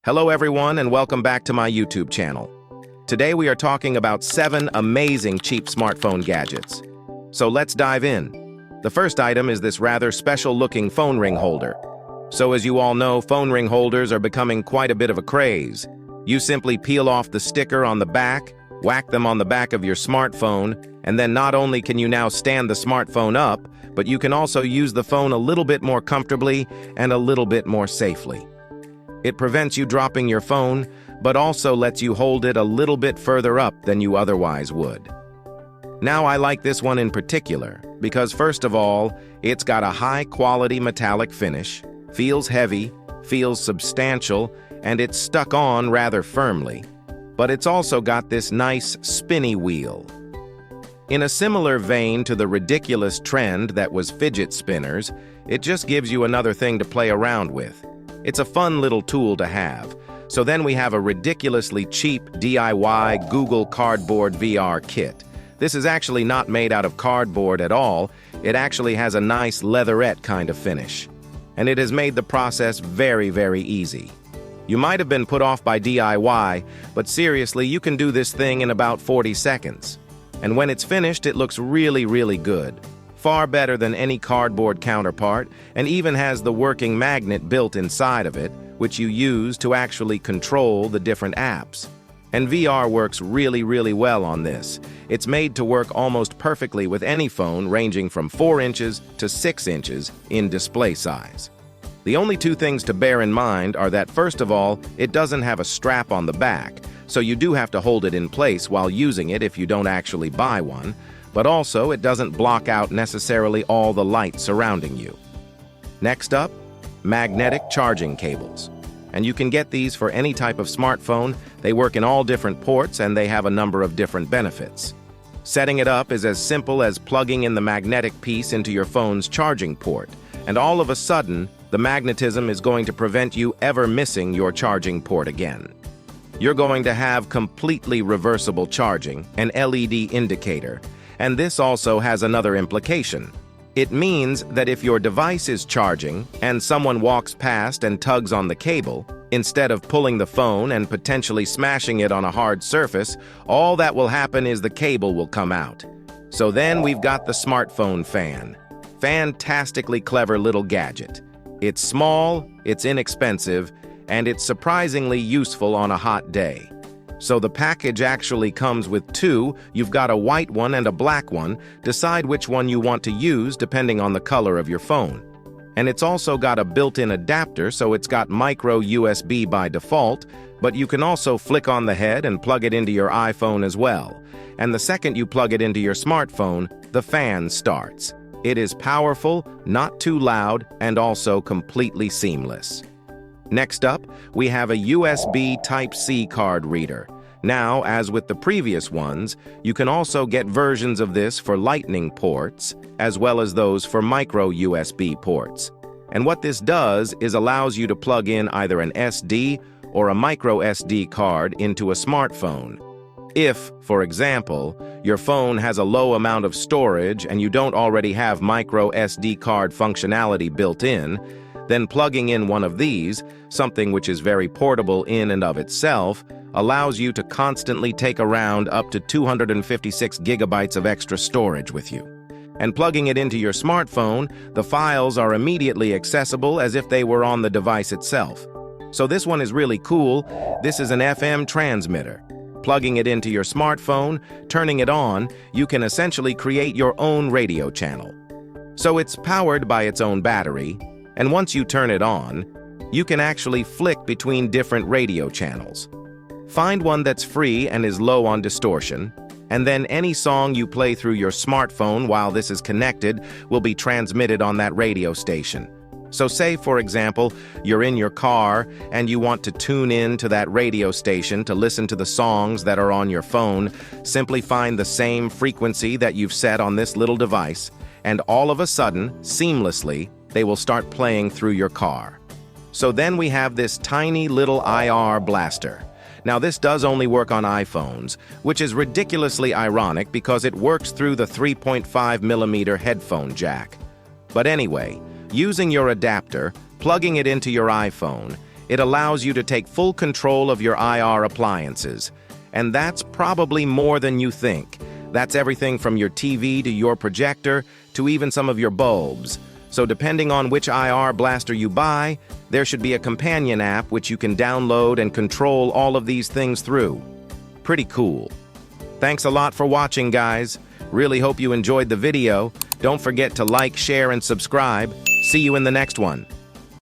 Hello everyone and welcome back to my YouTube channel. Today we are talking about 7 amazing cheap smartphone gadgets. So let's dive in. The first item is this rather special looking phone ring holder. So as you all know, phone ring holders are becoming quite a bit of a craze. You simply peel off the sticker on the back, whack them on the back of your smartphone, and then not only can you now stand the smartphone up, but you can also use the phone a little bit more comfortably and a little bit more safely. It prevents you dropping your phone, but also lets you hold it a little bit further up than you otherwise would. Now I like this one in particular, because first of all, it's got a high-quality metallic finish, feels heavy, feels substantial, and it's stuck on rather firmly. But it's also got this nice spinny wheel. In a similar vein to the ridiculous trend that was fidget spinners, it just gives you another thing to play around with. It's a fun little tool to have. So then we have a ridiculously cheap DIY Google Cardboard VR kit. This is actually not made out of cardboard at all. It actually has a nice leatherette kind of finish. And it has made the process very, very easy. You might have been put off by DIY, but seriously, you can do this thing in about 40 seconds. And when it's finished, it looks really, really good. Far better than any cardboard counterpart, and even has the working magnet built inside of it, which you use to actually control the different apps. And VR works really, really well on this. It's made to work almost perfectly with any phone ranging from 4 inches to 6 inches in display size. The only two things to bear in mind are that, first of all, it doesn't have a strap on the back, so you do have to hold it in place while using it if you don't actually buy one, but also it doesn't block out necessarily all the light surrounding you. Next up, magnetic charging cables. And you can get these for any type of smartphone. They work in all different ports and they have a number of different benefits. Setting it up is as simple as plugging in the magnetic piece into your phone's charging port, and all of a sudden, the magnetism is going to prevent you ever missing your charging port again. You're going to have completely reversible charging, an LED indicator, and this also has another implication. It means that if your device is charging and someone walks past and tugs on the cable, instead of pulling the phone and potentially smashing it on a hard surface, all that will happen is the cable will come out. So then we've got the smartphone fan. Fantastically clever little gadget. It's small, it's inexpensive, and it's surprisingly useful on a hot day. So the package actually comes with 2. You've got a white one and a black one. Decide which one you want to use depending on the color of your phone. And it's also got a built-in adapter, so it's got micro USB by default, but you can also flick on the head and plug it into your iPhone as well. And the second you plug it into your smartphone, the fan starts. It is powerful, not too loud, and also completely seamless. Next up, we have a USB Type-C card reader. Now, as with the previous ones, you can also get versions of this for Lightning ports, as well as those for micro USB ports. And what this does is allows you to plug in either an SD or a micro SD card into a smartphone. If, for example, your phone has a low amount of storage and you don't already have micro SD card functionality built in, then plugging in one of these, something which is very portable in and of itself, allows you to constantly take around up to 256 gigabytes of extra storage with you. And plugging it into your smartphone, the files are immediately accessible as if they were on the device itself. So this one is really cool. This is an FM transmitter. Plugging it into your smartphone, turning it on, you can essentially create your own radio channel. So it's powered by its own battery, and once you turn it on, you can actually flick between different radio channels. Find one that's free and is low on distortion, and then any song you play through your smartphone while this is connected will be transmitted on that radio station. So say, for example, you're in your car and you want to tune in to that radio station to listen to the songs that are on your phone, simply find the same frequency that you've set on this little device, and all of a sudden, seamlessly, they will start playing through your car. So then we have this tiny little IR blaster. Now this does only work on iPhones, which is ridiculously ironic because it works through the 3.5mm headphone jack. But anyway, using your adapter, plugging it into your iPhone, It allows you to take full control of your IR appliances. And that's probably more than you think. That's everything from your TV to your projector to even some of your bulbs. So depending on which IR blaster you buy, there should be a companion app which you can download and control all of these things through. Pretty cool. Thanks a lot for watching, guys. Really hope you enjoyed the video. Don't forget to like, share, and subscribe. See you in the next one.